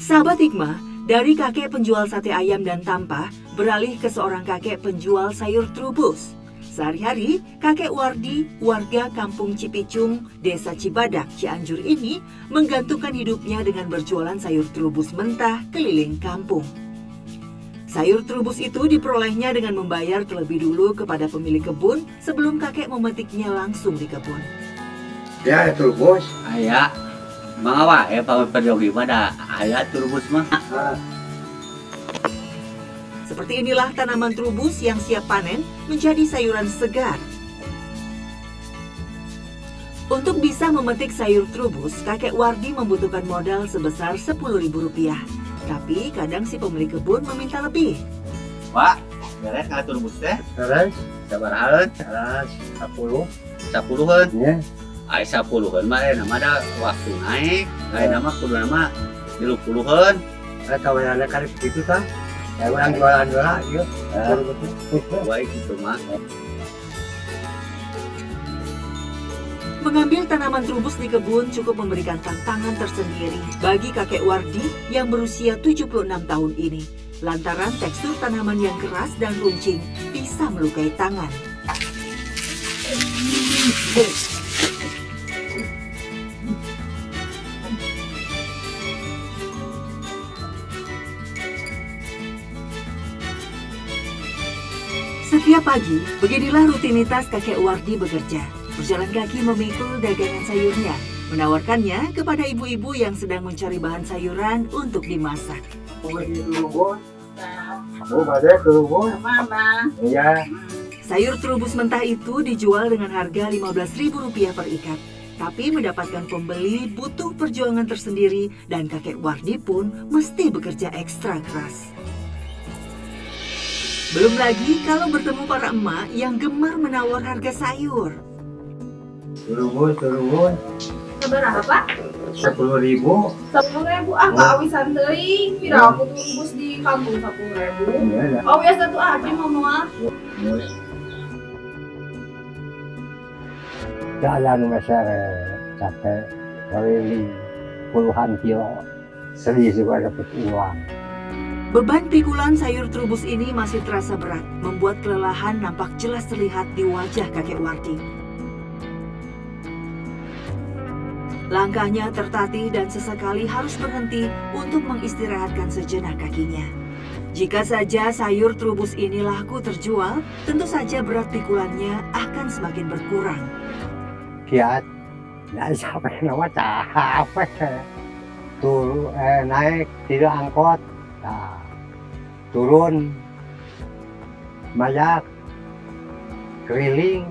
Sahabat Hikmah, dari kakek penjual sate ayam dan tampah beralih ke seorang kakek penjual sayur trubus. Sehari-hari, kakek Wardi, warga kampung Cipicung, desa Cibadak, Cianjur ini menggantungkan hidupnya dengan berjualan sayur trubus mentah keliling kampung. Sayur trubus itu diperolehnya dengan membayar terlebih dulu kepada pemilik kebun sebelum kakek memetiknya langsung di kebun. Ya, trubus. Ayah, mga perjogi pada ayah trubus mah. Seperti inilah tanaman trubus yang siap panen menjadi sayuran segar. Untuk bisa memetik sayur trubus, kakek Wardi membutuhkan modal sebesar Rp10.000. Tapi kadang si pemilik kebun meminta lebih. Pak, beres nggak trubus teh? Beres. Sabarahan? Beres. 10. 10-an. Ya. Ay 10-an mah nama ada waktu naik. Ay nama kudu nama 30-an. Kawanannya kali begitu kan? Ya orang jualan dulu, yuk. Baik itu mah. Mengambil tanaman trubus di kebun cukup memberikan tantangan tersendiri bagi kakek Wardi yang berusia 76 tahun ini. Lantaran tekstur tanaman yang keras dan runcing bisa melukai tangan. Setiap pagi, beginilah rutinitas kakek Wardi bekerja. Berjalan kaki memikul dagangan sayurnya, menawarkannya kepada ibu-ibu yang sedang mencari bahan sayuran untuk dimasak. Iya. Sayur trubus mentah itu dijual dengan harga Rp15.000 per ikat. Tapi mendapatkan pembeli butuh perjuangan tersendiri dan kakek Wardi pun mesti bekerja ekstra keras. Belum lagi kalau bertemu para emak yang gemar menawar harga sayur. Trubus. Seberapa, Pak? 10.000. 10.000. Ah, Kak awisan teuing. Pira aku trubus di kampung 10.000. Iya. Oh, biasa tuh abdi mau. Jalan besar capek keliling puluhan kilo. Sedih juga dapat uang. Beban pikulan sayur trubus ini masih terasa berat, membuat kelelahan nampak jelas terlihat di wajah kakek Wardi. Langkahnya tertatih dan sesekali harus berhenti untuk mengistirahatkan sejenak kakinya. Jika saja sayur trubus ini laku terjual, tentu saja berat pikulannya akan semakin berkurang. Kiat, nggak sampai nama capek. Naik tidak angkot, nah, turun, banyak, keliling,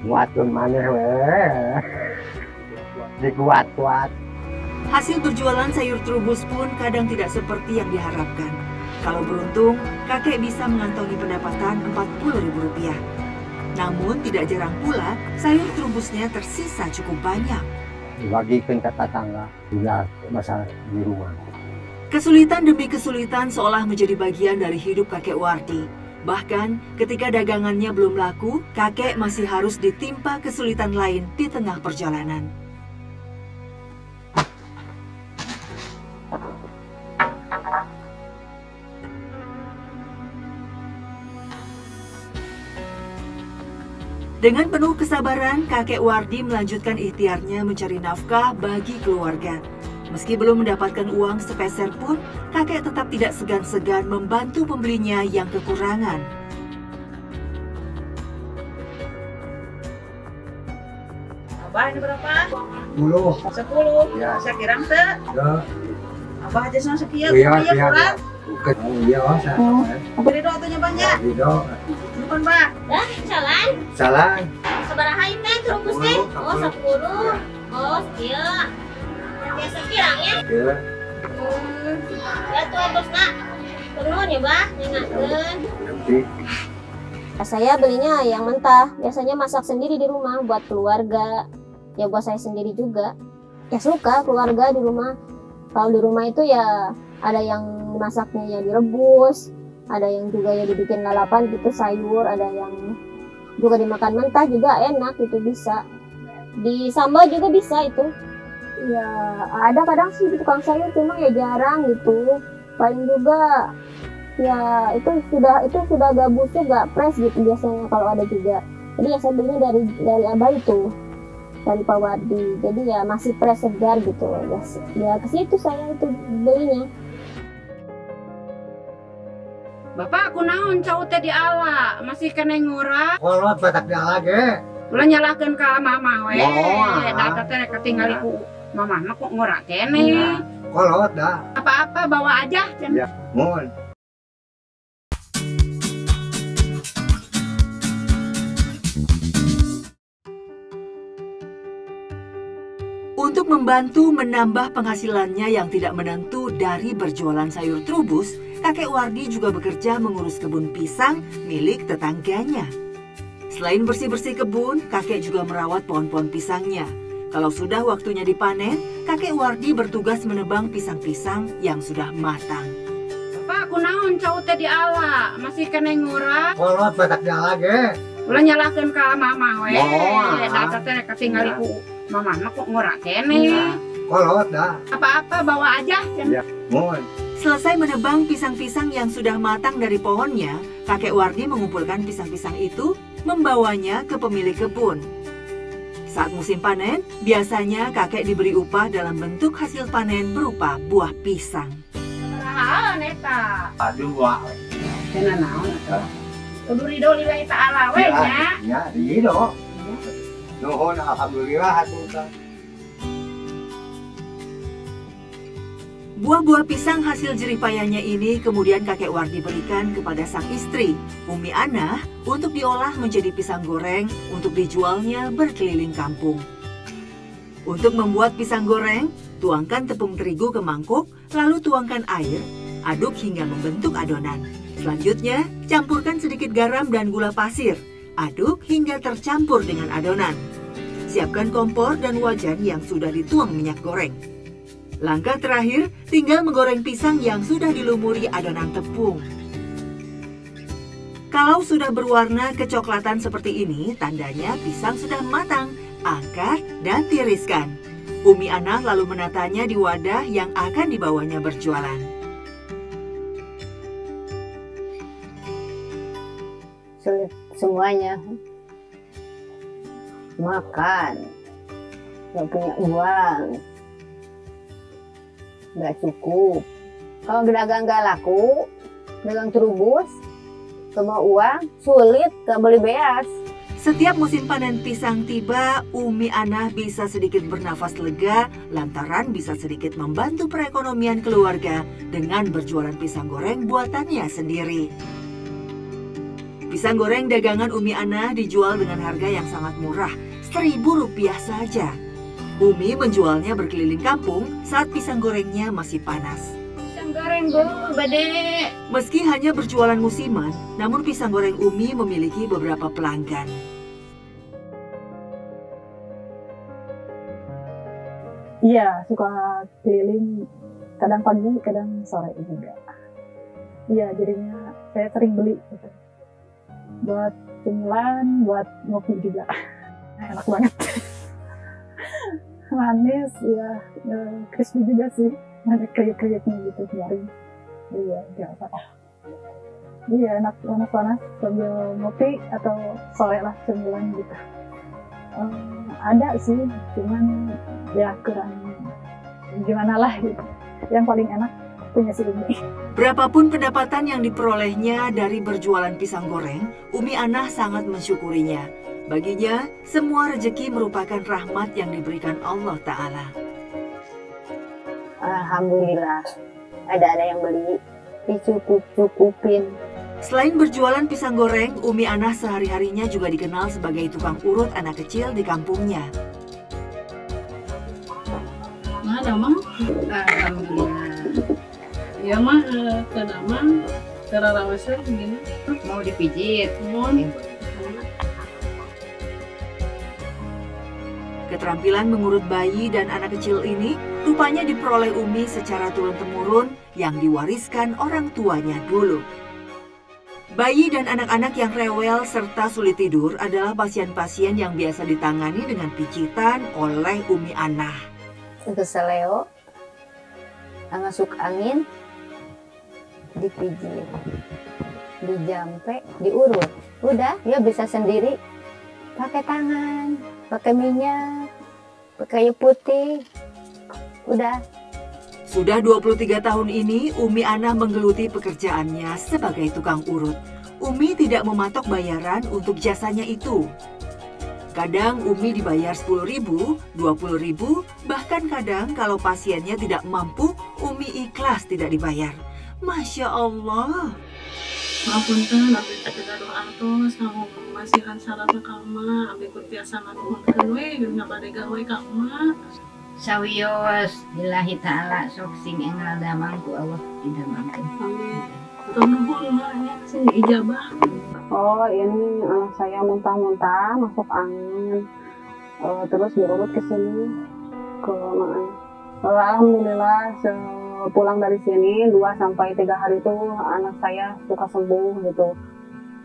muatun maneh dikuat-kuat. Hasil berjualan sayur trubus pun kadang tidak seperti yang diharapkan. Kalau beruntung, kakek bisa mengantongi pendapatan Rp40.000. Namun tidak jarang pula sayur trubusnya tersisa cukup banyak. Bagikan ke tetangga, juga masalah di rumah. Kesulitan demi kesulitan seolah menjadi bagian dari hidup kakek Wardi. Bahkan ketika dagangannya belum laku, kakek masih harus ditimpa kesulitan lain di tengah perjalanan. Dengan penuh kesabaran, kakek Wardi melanjutkan ikhtiarnya mencari nafkah bagi keluarga. Meski belum mendapatkan uang sepeser pun, kakek tetap tidak segan-segan membantu pembelinya yang kekurangan. Abah ini berapa? 10. 10. Ya. Sekirang teh. Ya. Abah aja sama sekian. Iya, Iya, kurang. Iya, Beri doa tuhnya banyak. Bukan, Pak. Dah, salah. Salah. Sabaraha teh trubus teh? Oh, 10. Oh, sekieu. Biasa kirang ya. Ya. Ya tuh bosna. Turun ya, Bah. Ngingatkeun. Nanti. Saya belinya yang mentah. Biasanya masak sendiri di rumah buat keluarga. Ya buat saya sendiri juga. Ya suka keluarga di rumah. Kalau di rumah itu ya ada yang masaknya ya direbus, ada yang juga ya dibikin lalapan gitu sayur, ada yang juga dimakan mentah juga enak itu bisa. Di sambal juga bisa itu. Ya ada kadang sih di tukang sayur, cuma ya jarang gitu. Paling juga ya itu sudah agak busuk, gak fresh gitu biasanya kalau ada juga. Jadi ya saya belinya dari Abah itu, dari Pak Wardi. Jadi ya masih fresh, segar gitu. Ya ke situ saya itu belinya. Bapak aku naon cau teh di ala masih kena ngurah. Kolot bataknya lagi. Ulah nyalahkeun ka mama we. Oh, Data teh ketinggali ku mama mah kok ngurah kene. Kolot dah. Apa-apa bawa aja. Ya, mohon. Untuk membantu menambah penghasilannya yang tidak menentu dari berjualan sayur trubus, kakek Wardi juga bekerja mengurus kebun pisang milik tetangganya. Selain bersih-bersih kebun, kakek juga merawat pohon-pohon pisangnya. Kalau sudah waktunya dipanen, kakek Wardi bertugas menebang pisang-pisang yang sudah matang. Bapak aku naon cau teh di ala masih kena ngurah. Kolot bataknya lagi. Ulah nyalahkeun ka mama we. Oh, Data teh ketinggali ku mama mah kok ngurah kene. Kolot dah. Apa-apa bawa aja. Ya, mohon. Selesai menebang pisang-pisang yang sudah matang dari pohonnya, kakek Wardi mengumpulkan pisang-pisang itu, membawanya ke pemilik kebun. Saat musim panen, biasanya kakek diberi upah dalam bentuk hasil panen berupa buah pisang. Naon eta? Aduh, wah. Cenah naon eta? Kudu ridho lillahi ta'ala we nya. Ya, ridho. Nuhun, alhamdulillah atuh. Buah-buah pisang hasil jeripayahnya ini kemudian kakek Wardi berikan kepada sang istri, Umi Anah, untuk diolah menjadi pisang goreng untuk dijualnya berkeliling kampung. Untuk membuat pisang goreng, tuangkan tepung terigu ke mangkuk, lalu tuangkan air, aduk hingga membentuk adonan. Selanjutnya, campurkan sedikit garam dan gula pasir, aduk hingga tercampur dengan adonan. Siapkan kompor dan wajan yang sudah dituang minyak goreng. Langkah terakhir, tinggal menggoreng pisang yang sudah dilumuri adonan tepung. Kalau sudah berwarna kecoklatan seperti ini, tandanya pisang sudah matang. Angkat dan tiriskan. Umi Anah lalu menatanya di wadah yang akan dibawanya berjualan. Sulit semuanya. Makan, nggak punya uang, nggak cukup. Kalau dagang nggak laku, dagang terubus, semua uang sulit, nggak beli beas. Setiap musim panen pisang tiba, Umi Anah bisa sedikit bernafas lega lantaran bisa sedikit membantu perekonomian keluarga dengan berjualan pisang goreng buatannya sendiri. Pisang goreng dagangan Umi Anah dijual dengan harga yang sangat murah, Rp1.000 saja. Umi menjualnya berkeliling kampung saat pisang gorengnya masih panas. Pisang goreng dulu, Bade. Meski hanya berjualan musiman, namun pisang goreng Umi memiliki beberapa pelanggan. Iya, suka keliling, kadang pagi, kadang sore juga. Iya, jadinya saya sering beli gitu. Buat cemilan, buat ngopi juga. Enak banget. Manis, ya, crispy juga sih. Ada kriuk-kriuknya gitu, garing. Iya, gak apa. Iya, enak panas sambil ngopi atau sore lah cemilan gitu. Ada sih, cuman ya kurang gimana lah gitu. Yang paling enak punya si Umi. Berapapun pendapatan yang diperolehnya dari berjualan pisang goreng, Umi Anah sangat mensyukurinya. Baginya, semua rezeki merupakan rahmat yang diberikan Allah Ta'ala. Alhamdulillah, ada yang beli, dicukup-cukupin. Selain berjualan pisang goreng, Umi Anah sehari-harinya juga dikenal sebagai tukang urut anak kecil di kampungnya. Ada mah, alhamdulillah. Ya mah, kadang cara rawasnya begini. Mau dipijit. Keterampilan mengurut bayi dan anak kecil ini rupanya diperoleh Umi secara turun-temurun yang diwariskan orang tuanya dulu. Bayi dan anak-anak yang rewel serta sulit tidur adalah pasien-pasien yang biasa ditangani dengan pijitan oleh Umi Anah. keseleo, masuk angin, dipijit, dijampe, diurut. Udah, dia bisa sendiri pakai tangan, pakai minyak, pakai kayu putih. Udah. Sudah 23 tahun ini, Umi Ana menggeluti pekerjaannya sebagai tukang urut. Umi tidak mematok bayaran untuk jasanya itu. Kadang Umi dibayar 10.000, 20.000, bahkan kadang kalau pasiennya tidak mampu, Umi ikhlas tidak dibayar. Masya Allah. Ngapunten, abdi tidak doa tos, kamu masihan syaratna kama, abdi kurtiasa nganuhunkeun we, geus ngabade gawe kama. Sawios lillahi ta'ala sok sing enggal damang ku Allah didamangkeun. Amin. Tur nuhun nya sing ijabah. Oh, ini anak saya muntah-muntah masuk angin, terus diurut ke sini ke mana? Alhamdulillah pulang dari sini 2-3 hari itu anak saya suka sembuh gitu.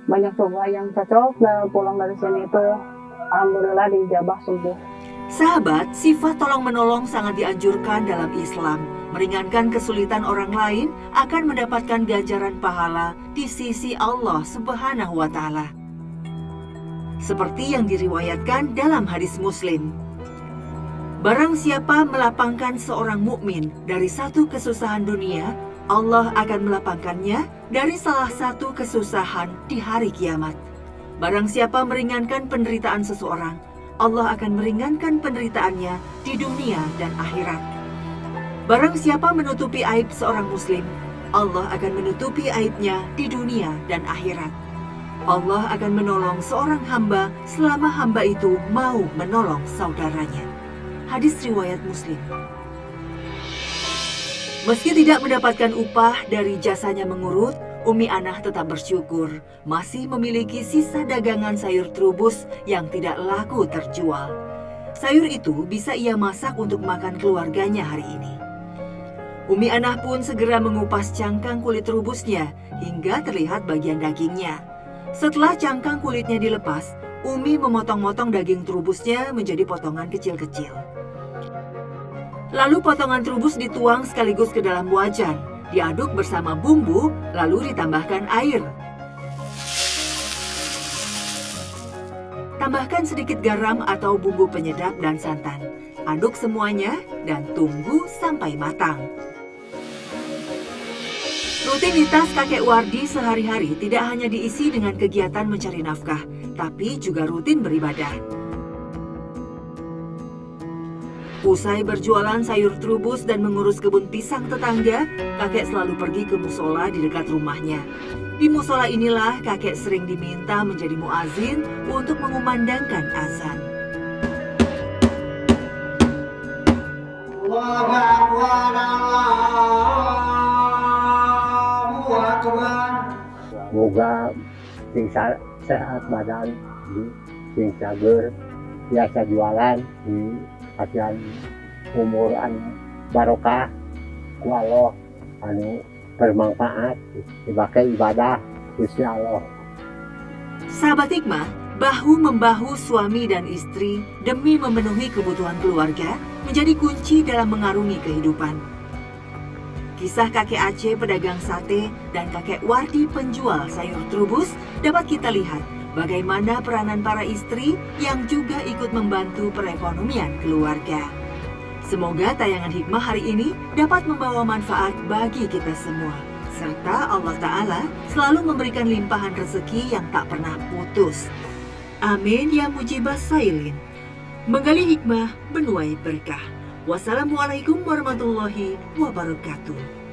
Banyak coba yang cocok dan pulang dari sini itu alhamdulillah dijabah sembuh. Sahabat, sifat tolong-menolong sangat dianjurkan dalam Islam. Meringankan kesulitan orang lain akan mendapatkan ganjaran pahala di sisi Allah Subhanahu wa Ta'ala. Seperti yang diriwayatkan dalam hadis Muslim. Barang siapa melapangkan seorang mukmin dari satu kesusahan dunia, Allah akan melapangkannya dari salah satu kesusahan di hari kiamat. Barang siapa meringankan penderitaan seseorang, Allah akan meringankan penderitaannya di dunia dan akhirat. Barang siapa menutupi aib seorang muslim, Allah akan menutupi aibnya di dunia dan akhirat. Allah akan menolong seorang hamba selama hamba itu mau menolong saudaranya. Hadis riwayat Muslim. Meski tidak mendapatkan upah dari jasanya mengurut, Umi Anah tetap bersyukur masih memiliki sisa dagangan sayur trubus yang tidak laku terjual. Sayur itu bisa ia masak untuk makan keluarganya hari ini. Umi Anah pun segera mengupas cangkang kulit trubusnya hingga terlihat bagian dagingnya. Setelah cangkang kulitnya dilepas, Umi memotong-motong daging trubusnya menjadi potongan kecil-kecil. Lalu potongan trubus dituang sekaligus ke dalam wajan, diaduk bersama bumbu, lalu ditambahkan air. Tambahkan sedikit garam atau bumbu penyedap dan santan. Aduk semuanya dan tunggu sampai matang. Rutinitas kakek Wardi sehari-hari tidak hanya diisi dengan kegiatan mencari nafkah, tapi juga rutin beribadah. Usai berjualan sayur trubus dan mengurus kebun pisang tetangga, kakek selalu pergi ke musola di dekat rumahnya. Di musola inilah kakek sering diminta menjadi muazin untuk mengumandangkan azan. Allahu Akbar, Allahu Akbar. Semoga sing sehat badan, sing cager, biasa jualan, kasihan umur barokah, ku Allah anu bermanfaat, dipakai ibadah, Gusti Allah. Sahabat Hikmah, bahu-membahu suami dan istri demi memenuhi kebutuhan keluarga menjadi kunci dalam mengarungi kehidupan. Kisah kakek Aceh pedagang sate dan kakek Wardi penjual sayur trubus dapat kita lihat bagaimana peranan para istri yang juga ikut membantu perekonomian keluarga. Semoga tayangan hikmah hari ini dapat membawa manfaat bagi kita semua, serta Allah Ta'ala selalu memberikan limpahan rezeki yang tak pernah putus. Amin ya mujibas sailin. Menggali hikmah, menuai berkah. Wassalamualaikum warahmatullahi wabarakatuh.